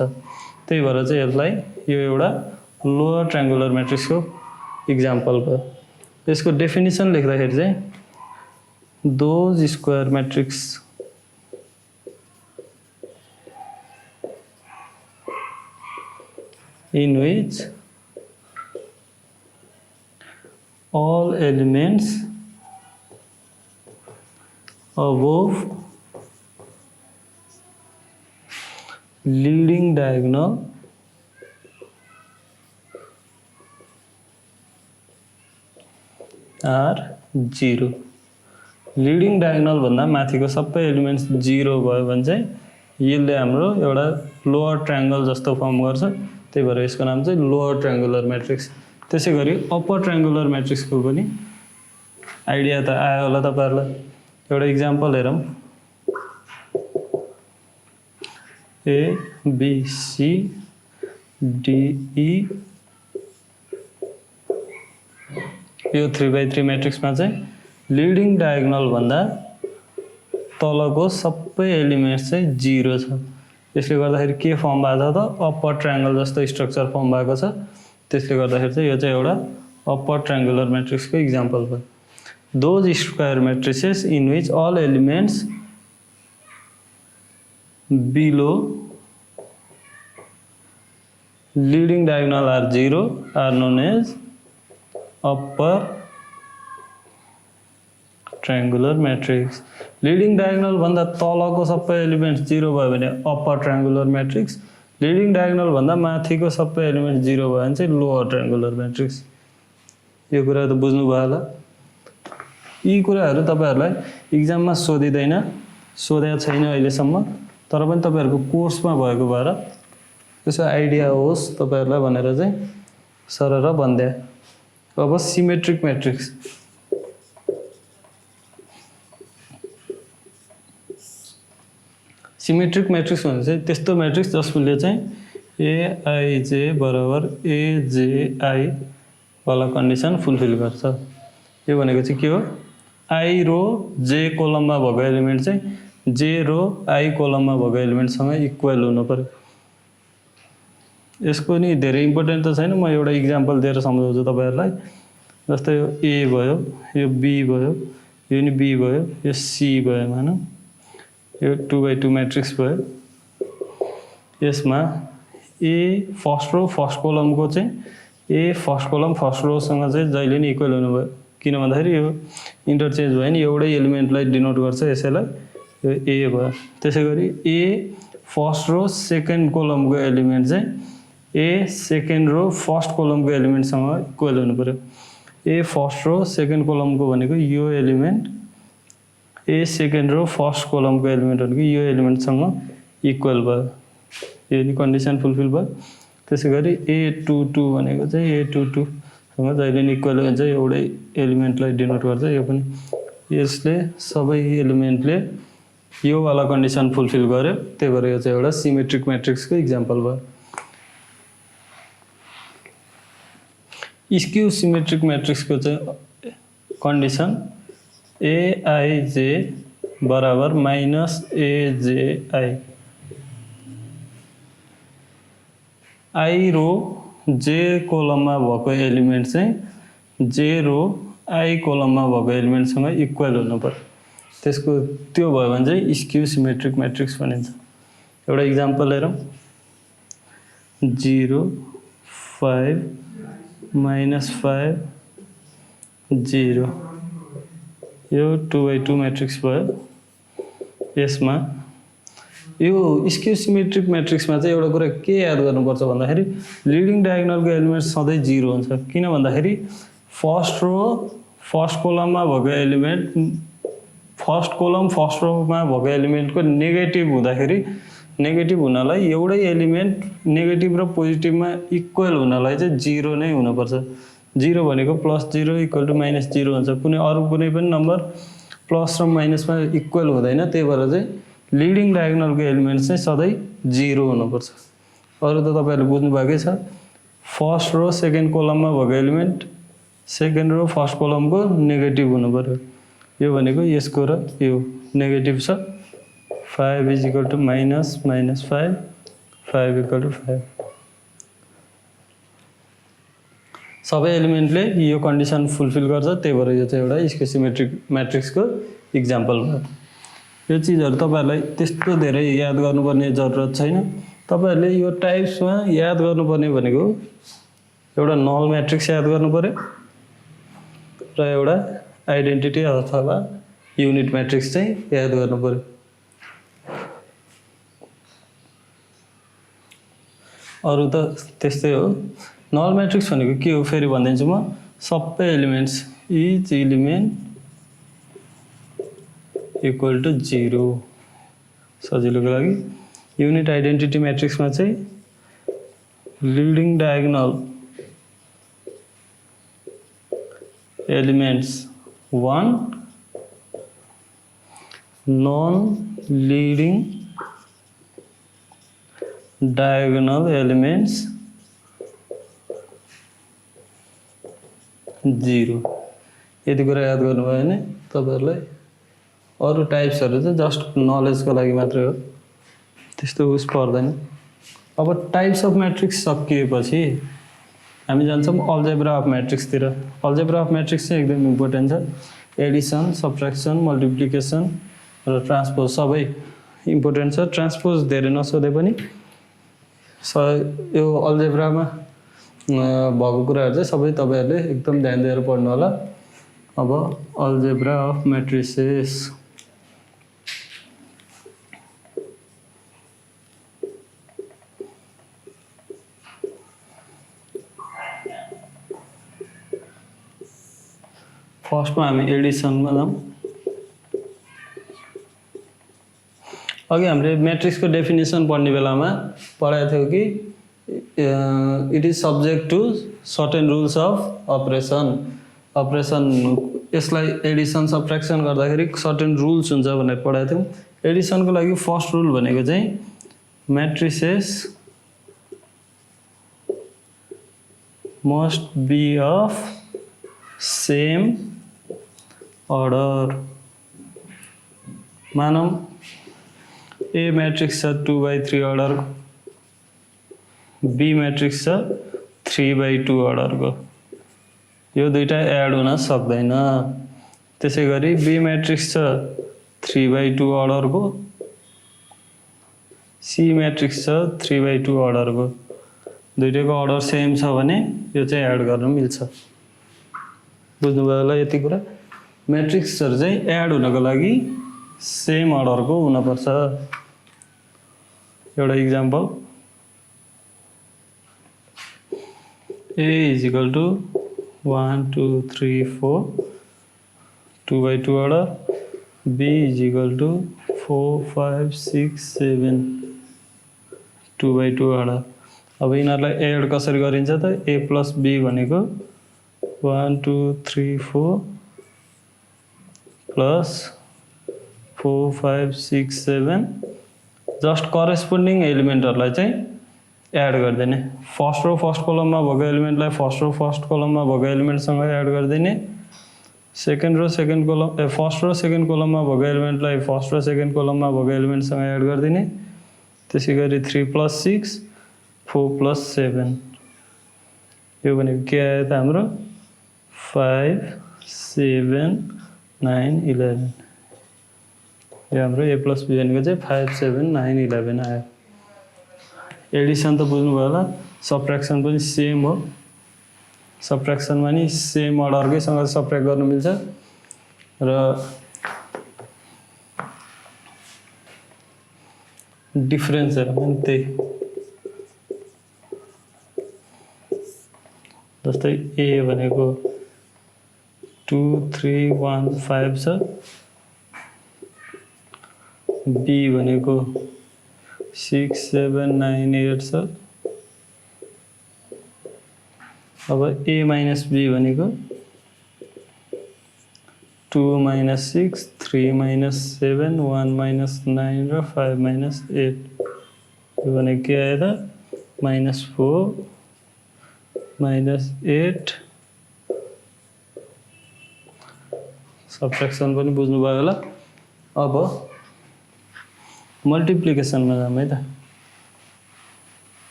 त्यही भएर चाहिँ यसलाई यो एउटा लोअर ट्रायङ्गुलर म्याट्रिक्सको इक्जाम्पल भयो। यसको डेफिनेसन लेख्दाखेरि चाहिँ those square matrix in which all elements above leading diagonal are 0। Leading diagonal भन्दा माथिको सबै एलिमेन्ट्स 0 भयो भने चाहिँ यसले हाम्रो एउटा लोअर ट्रायङ्गल जस्तो फर्म गर्छ। त्यही भएर यसको नाम चाहिँ लोअर ट्रायङ्गुलर म्याट्रिक्स। त्यसै गरी अप्पर ट्रायङ्गुलर म्याट्रिक्सको पनि आइडिया त आयो होला तपाईहरुलाई। एउटा इक्जाम्पल हेरौँ। A B C D E यो 3x3 म्याट्रिक्समा चाहिँ लिडिङ डायगोनल भन्दा तलको सबै एलिमेन्ट्स चाहिँ 0 छ। त्यसले गर्दाखेरि के फर्म भएको छ त अप्पर ट्रायङ्गल जस्तो स्ट्रक्चर फर्म भएको छ। त्यसले गर्दाखेरि चाहिँ यो चाहिँ एउटा अप्पर ट्रायङ्गुलर म्याट्रिक्सको इक्जाम्पल भयो। Those square matrices in which all elements below leading diagonal are 0 are known as upper triangular matrix। leading diagonal भन्दा तलको सबै एलिमेन्ट्स 0 भयो भने upper triangular matrix, leading diagonal भन्दा माथिको सबै एलिमेन्ट्स 0 भयो भने चाहिँ लोअर ट्रायङ्गुलर म्याट्रिक्स। यो कुरा त बुझ्नु भयो होला। यी कुराहरू तपाईहरुलाई एक्जाममा सोधिदैन, सोधेको छैन अहिलेसम्म, तर पनि तपाईहरुको कोर्समा भएको भएर त्यसो आइडिया होस् तपाईहरुलाई भनेर चाहिँ सरर भन्दै। अब सिमेट्रिक म्याट्रिक्स। सिमेट्रिक म्याट्रिक्स भने चाहिँ त्यस्तो म्याट्रिक्स जसले चाहिँ AIJ बराबर AJI वाला कन्डिसन फुलफिल गर्छ। यो भनेको चाहिँ के हो? I रो J कोलममा भएको एलिमेन्ट चाहिँ J रो I कोलममा भएको एलिमेन्टसँग इक्वल हुनु पर्यो। यसको नि धेरै इम्पोर्टेन्ट त छैन, म एउटा इक्जाम्पल दिएर सम्झाउँछु तपाईहरुलाई। जस्तै यो A भयो, यो B भयो, यो नि B भयो, यो C भयो हैन। यो 2x2 म्याट्रिक्स भयो। यसमा A फर्स्ट रो फर्स्ट कोलमको चाहिँ A first column first row सँग चाहिँ जहिले नि इक्वल हुनु भयो। किन भन्दाखेरि यो इन्टरचेन्ज भयो नि, एउटै एलिमेन्टलाई डिनोट गर्छ, यसैलाई यो A भयो। त्यसैगरी A फर्स्ट रो सेकेन्ड कोलमको एलिमेन्ट चाहिँ A सेकेन्ड रो फर्स्ट कोलमको एलिमेन्टसँग इक्वल हुनु पर्यो। A फर्स्ट रो सेकेन्ड कोलमको भनेको यो element, A second row first कोलमको एलिमेन्ट भनेको यो एलिमेन्टसँग इक्वल भयो। यो नि कन्डिसन फुलफिल भयो। त्यसैगरी A22 भनेको चाहिँ A22 सँग जहिले नि इक्वल हुन्छ, एउटै एलिमेन्टलाई डिनोट गर्छ। यो पनि यसले सबै एलिमेन्टले यो वाला कन्डिसन फुलफिल गर्यो। त्यही भएर यो चाहिँ एउटा सिमेट्रिक म्याट्रिक्सको इक्जाम्पल भयो। स्क्यू सिमेट्रिक म्याट्रिक्सको चाहिँ कन्डिसन AIJ बराबर -AJI। I रो J कोलममा भएको एलिमेन्ट चाहिँ J रो I कोलममा भएको एलिमेन्टसँग इक्वल हुनु पर्यो। त्यसको त्यो भयो भने चाहिँ स्क्यू सिमेट्रिक म्याट्रिक्स भनिन्छ। एउटा इक्जाम्पल हेरौँ। 0 5 -5 0 यो 2x2 म्याट्रिक्स भयो। यसमा यो स्क्यू सिमेट्रिक म्याट्रिक्समा चाहिँ एउटा कुरा के याद गर्नुपर्छ भन्दाखेरि लिडिङ डायगोनलको एलिमेन्ट सधैँ 0 हुन्छ। किन भन्दाखेरि फर्स्ट रो फर्स्ट कोलममा भएको एलिमेन्ट फर्स्ट कोलम फर्स्ट रोमा भएको एलिमेन्टको नेगेटिभ हुँदाखेरि नेगेटिभ हुनलाई एउटै एलिमेन्ट नेगेटिभ र पोजिटिभमा इक्वल हुनलाई चाहिँ 0 नै हुनुपर्छ। 0 भनेको +0 इक्वल टु -0 हुन्छ। अरु कुनै पनि नम्बर प्लस र माइनसमा इक्वल हुँदैन, त्यही भएर चाहिँ लिडिङ डायगोनलको एलिमेन्ट चाहिँ सधैँ 0 हुनुपर्छ। अरु त तपाईहरुले बुझ्नुभएकै छ। फर्स्ट रो सेकेन्ड कोलममा भएको element second row first कोलमको negative हुनु पर्यो। यो भनेको यसको र यो नेगेटिभ छ। 5 is equal to -5 5 equal to 5। सबै एलिमेन्टले यो कन्डिसन फुलफिल गर्छ, त्यही भएर यो चाहिँ एउटा स्क्युसिमेट्रिक म्याट्रिक्सको इक्जाम्पल हो। यो चीजहरु तपाईहरुलाई त्यस्तो धेरै याद गर्नुपर्ने जरुरत छैन। तपाईहरुले यो टाइप्समा याद गर्नुपर्ने भनेको एउटा नल म्याट्रिक्स याद गर्नु पर्यो र एउटा आइडेन्टिटी अथवा युनिट म्याट्रिक्स चाहिँ याद गर्नु पर्यो। अरु त त्यस्तै हो। नल म्याट्रिक्स भनेको के हो फेरि भन्दिन्छु म। सबै elements each element equal to 0 सजिलोको लागि। युनिट आइडेन्टिटी म्याट्रिक्समा चाहिँ leading diagonal elements 1 non leading diagonal elements 0। यति कुरा याद गर्नुभयो भने तपाईहरुलाई अरु टाइप्सहरु चाहिँ जस्ट नलेजको लागि मात्रै हो, त्यस्तो उस पर्दैन। अब टाइप्स अफ म्याट्रिक्स सकिएपछि हामी जान्छौँ अल्जेब्रा अफ म्याट्रिक्सतिर। अल्जेब्रा अफ म्याट्रिक्स चाहिँ एकदम इम्पोर्टेन्ट छ। एडिसन सब्ट्र्याक्सन मल्टिप्लिकेसन र ट्रान्सपोज सबै इम्पोर्टेन्ट छ। ट्रान्सपोज धेरै नसोधे पनि यो अल्जेब्रामा भएको कुराहरु चाहिँ सबै तपाईहरुले एकदम ध्यान दिएर पढ्नु होला। अब अल्जेब्रा अफ म्याट्रिसेस। फर्स्टमा हामी एडिसनमा जाउँ। अघि हामीले म्याट्रिक्सको डेफिनेसन पढ्ने बेलामा पढाएको थियौ कि it is subject to certain rules of operation. Operation यसलाई एडिसन सब्ट्र्याक्सन गर्दाखेरि सर्टेन रुल्स हुन्छ भनेर पढाएको थियौँ। एडिसनको लागि फर्स्ट रुल भनेको चाहिँ matrices must be of same order. मानौं A matrix 2/3 order, B matrix 3/2 order को। यो दुईटा एड हुन सक्दैन। त्यसैगरी बी मैट्रिक्स 3/2 अर्डर को, सी मैट्रिक्स 3/2 अर्डर को। दुईटैको अर्डर सेम छ भने यो चाहिँ एड गर्न मिल्छ। बुझ्नुभयो होला यति कुरा। मैट्रिक्सहरु चाहिँ एड हुनको लागि सेम अर्डर को हुन पर्छ। एउटा example A is equal to 1 2 3 4 2/2 order, B is equal to 4 5 6 7 2/2 order। अब यिनीहरुलाई एड कसरी गरिन्छ त A plus B भनेको 1 2 3 4 plus 4 5 6 7 जस्ट करेस्पोन्डिङ एलिमेन्टहरुलाई चाहिँ एड गर्दिने। फर्स्ट रो फर्स्ट कोलममा भएको एलिमेन्टलाई फर्स्ट रो फर्स्ट कोलममा भएको एलिमेन्टसँग एड गर्दिने। Second row second column first row second कोलममा भएको एलिमेन्टलाई फर्स्ट रो सेकेन्ड कोलममा भएको एलिमेन्टसँग एड गर्दिने। त्यसैगरी 3 + 6 4 + 7 यो भनेको के आयो त हाम्रो 5 7 9 11। यो हाम्रो A plus B भनेको चाहिँ 5 7 9 11 आयो। एडिसन त बुझ्नुभयो होला। सब्ट्र्याक्सन पनि सेम हो। सब्ट्र्याक्सनमा नि सेम अर्डरकै सँग सब्ट्र्याक्ट गर्न मिल्छ र डिफरेन्सहरु पनि त्यही। जस्तै A भनेको 2 3 1 5 छ, बी भनेको 6 7 9 8 छ। अब a माइनस b भनेको 2 माइनस 6 3 माइनस 7 1 माइनस 9 र 5 माइनस 8 यो भनेको के आयो त माइनस 4 माइनस 8 सब्ट्र्याक्सन पनि बुझ्नु भयो होला। अब मल्टिप्लिकेसनमा जाम है त।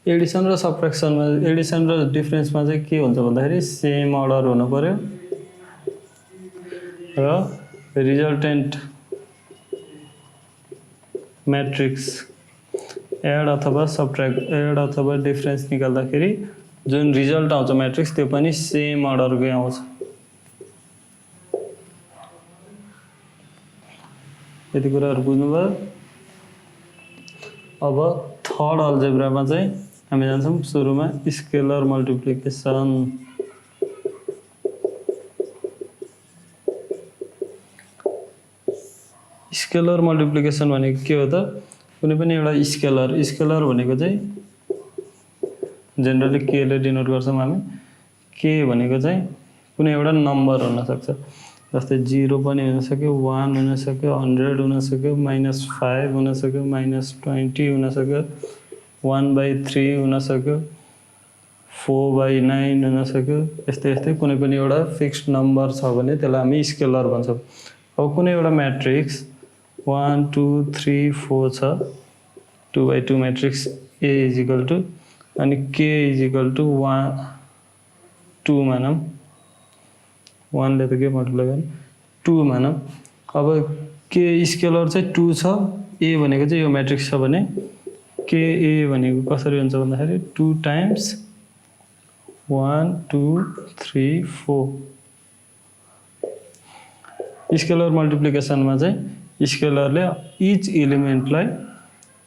एडिसन र सब्ट्र्याक्सनमा एडिसन र डिफरेन्समा चाहिँ के हुन्छ भन्दाखेरि सेम अर्डर हुनु पर्यो र रिजल्टेन्ट म्याट्रिक्स एड अथवा डिफरेन्स निकाल्दाखेरि जुन रिजल्ट आउँछ म्याट्रिक्स त्यो पनि सेम अर्डरकै आउँछ। यति कुराहरु बुझ्नुभयो। अब थर्ड अल्जेब्रामा चाहिँ हामी जान्छौँ सुरुमा स्केलर मल्टिप्लिकेसन। स्केलर मल्टिप्लिकेसन भनेको के हो त कुनै पनि एउटा स्केलर भनेको चाहिँ जनरली के ले डिनोट गर्छौं हामी। के भनेको चाहिँ कुनै एउटा नम्बर हुन सक्छ जस्तै 0 पनि हुन सक्यो 1 हुन सक्यो 100 हुन सक्यो -5 हुन सक्यो -20 हुन सक्यो 1/3 हुन सक्यो 4/9 हुन सक्यो। यस्तै कुनै पनि एउटा फिक्स्ड नम्बर छ भने त्यसलाई हामी स्केलर भन्छौं। अब कुनै एउटा म्याट्रिक्स 1 2 3 4 छ 2/2 म्याट्रिक्स A = अनि K = 1 2 मानौं 1 ले त के मल्टिप्लाई गर्ने 2 मानौं। अब K स्केलर चाहिँ 2 छ A भनेको चाहिँ यो म्याट्रिक्स छ भने KA भनेको कसरी हुन्छ भन्दाखेरि 2 टाइम्स 1 2 3 4। स्केलर मल्टिप्लिकेसनमा चाहिँ स्केलरले इच एलिमेन्टलाई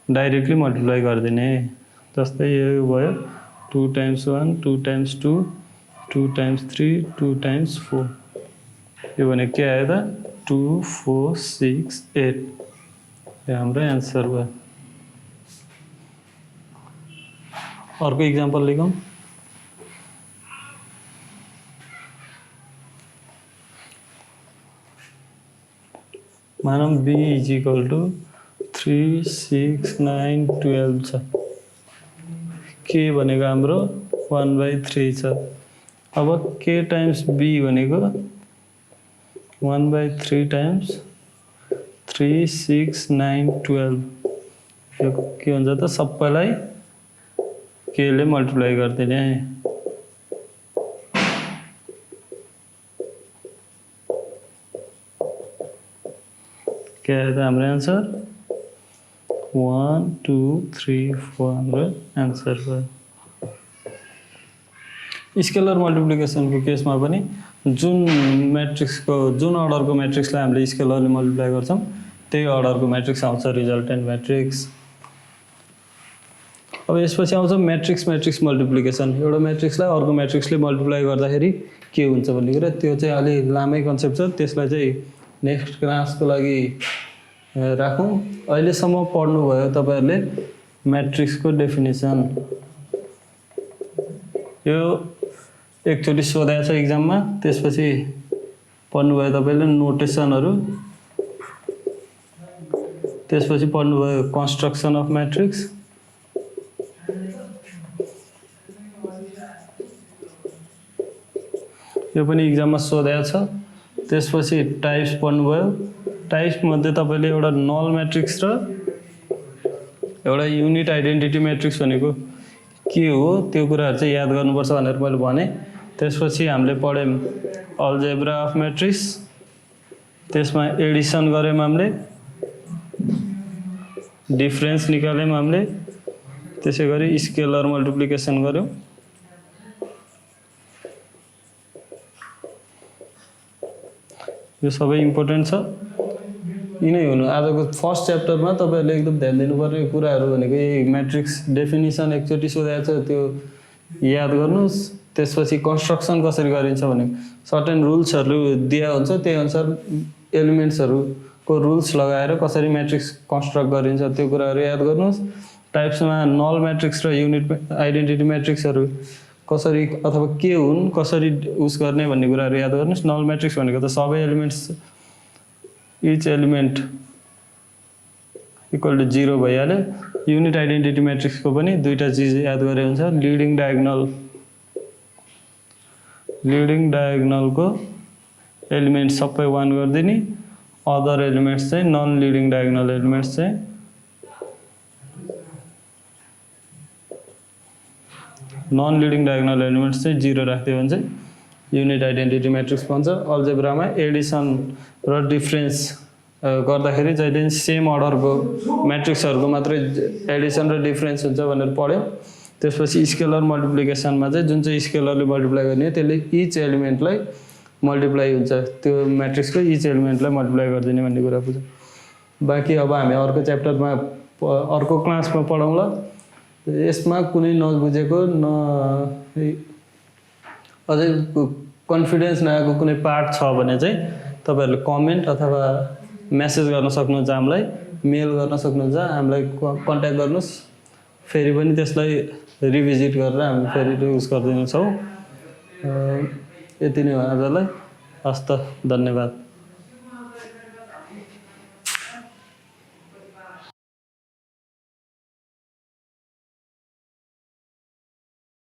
डाइरेक्टली मल्टिप्लाई गर्दिने। जस्तै यो भयो 2 टाइम्स 1 2 टाइम्स 2 2 टाइम्स 3 2 टाइम्स 4 यो भने के आयो त 2 4 6 8 यो हाम्रो आन्सर भयो। अर्को एक्जाम्पल लेखौं। मानौं b = 3 6 9 12 छ। k भनेको हाम्रो 1/3 छ। अब k टाइम्स b भनेको 1/3 टाइम्स 3 6 9 12 यो के हुन्छ त सबैलाई k ले मल्टिप्लाई गर्दिने। के आयो त हाम्रो आन्सर 1 2 3 4 हाम्रो आन्सर भयो। स्केलर मल्टिप्लिकेसनको केसमा पनि जुन म्याट्रिक्सको जुन अर्डरको म्याट्रिक्सलाई हामीले स्केलरले मल्टिप्लाई गर्छौं त्यही अर्डरको म्याट्रिक्स आउँछ रिजल्टेन्ट म्याट्रिक्स। अब यसपछि आउँछ म्याट्रिक्स मल्टिप्लिकेसन। एउटा म्याट्रिक्सलाई अर्को म्याट्रिक्सले मल्टिप्लाई गर्दाखेरि के हुन्छ भन्ने कुरा त्यो चाहिँ अलि लामै कन्सेप्ट छ। त्यसलाई चाहिँ नेक्स्ट क्लासको लागि राखौं। अहिलेसम्म पढ्नु भयो तपाईहरुले म्याट्रिक्सको डेफिनेसन। यो एकचोटी सोधेको छ एक्जाममा। त्यसपछि पढ्नु भयो तपाईले नोटेसनहरु। त्यसपछि पढ्नु भयो कन्स्ट्रक्सन अफ म्याट्रिक्स। यो पनि एक्जाममा सोधेको छ। त्यसपछि टाइप्स पढ्नु भयो। टाइप्स मध्ये तपाईले एउटा नल म्याट्रिक्स र एउटा युनिट आइडेन्टिटी म्याट्रिक्स भनेको के हो त्यो कुराहरु चाहिँ याद गर्नुपर्छ भनेर मैले भने। त्यसपछि हामीले पढ्यौं अल्जेब्रा अफ म्याट्रिक्स। त्यसमा एडिसन गर्यौं हामीले, डिफरेन्स निकाल्यौं हामीले, त्यसैगरी स्केलर मल्टिप्लिकेसन गर्यौं। यो सबै इम्पोर्टेन्ट छ। यिनै हुनु आजको फर्स्ट च्याप्टरमा तपाईहरुले एकदम ध्यान दिनुपर्ने कुराहरु भनेको यही म्याट्रिक्स डेफिनेसन एकचोटी सोधेको छ त्यो याद गर्नुस्। त्यसपछि कन्स्ट्रक्सन कसरी गरिन्छ भने सर्टेन रुल्सहरु दिया हुन्छ त्यही अनुसार एलिमेन्ट्सहरूको रुल्स लगाएर कसरी म्याट्रिक्स कन्स्ट्रक्ट गरिन्छ त्यो कुराहरू याद गर्नुहोस्। टाइप्समा नल म्याट्रिक्स र युनिट आइडेन्टिटी म्याट्रिक्सहरू कसरी अथवा के हुन् कसरी उस गर्ने भन्ने कुराहरू याद गर्नुहोस्। नल म्याट्रिक्स भनेको त सबै elements each element equal to 0 भइहाल्यो। युनिट आइडेन्टिटी म्याट्रिक्सको पनि दुईटा चिज याद गरे हुन्छ। लिडिङ डायगोनलको एलिमेन्ट सबै 1 गरिदिने, अदर एलिमेन्ट्स चाहिँ नन लिडिङ डायगोनल एलिमेन्ट्स चाहिँ नन लिडिङ डायगोनल एलिमेन्ट्स चाहिँ 0 राख्दियो भने चाहिँ युनिट आइडेन्टिटी म्याट्रिक्स भन्छ। अल्जेब्रामा एडिसन र डिफरेन्स गर्दाखेरि जहिले सेम अर्डरको म्याट्रिक्सहरूको मात्रै एडिसन र डिफरेन्स हुन्छ भनेर पढ्यो। त्यसपछि स्केलर मल्टिप्लिकेसनमा चाहिँ जुन चाहिँ स्केलरले मल्टिप्लाई गर्ने त्यसले इच एलिमेन्टलाई मल्टिप्लाई हुन्छ, त्यो म्याट्रिक्सको इच एलिमेन्टलाई मल्टिप्लाई गरिदिने भन्ने कुरा बुझ्यौँ। बाँकी अब हामी अर्को च्याप्टरमा अर्को क्लासमा पढौँला। यसमा कुनै नबुझेको अझै कन्फिडेन्स नआएको कुनै पार्ट छ भने चाहिँ तपाईँहरूले कमेन्ट अथवा मेसेज गर्न सक्नुहुन्छ, हामीलाई मेल गर्न सक्नुहुन्छ, हामीलाई कन्ट्याक्ट गर्नुहोस्। फेरि पनि त्यसलाई रिभिजिट गरेर हामी फेरि युज गरिदिनेछौँ। यति नै हो आजलाई। हस्त, धन्यवाद।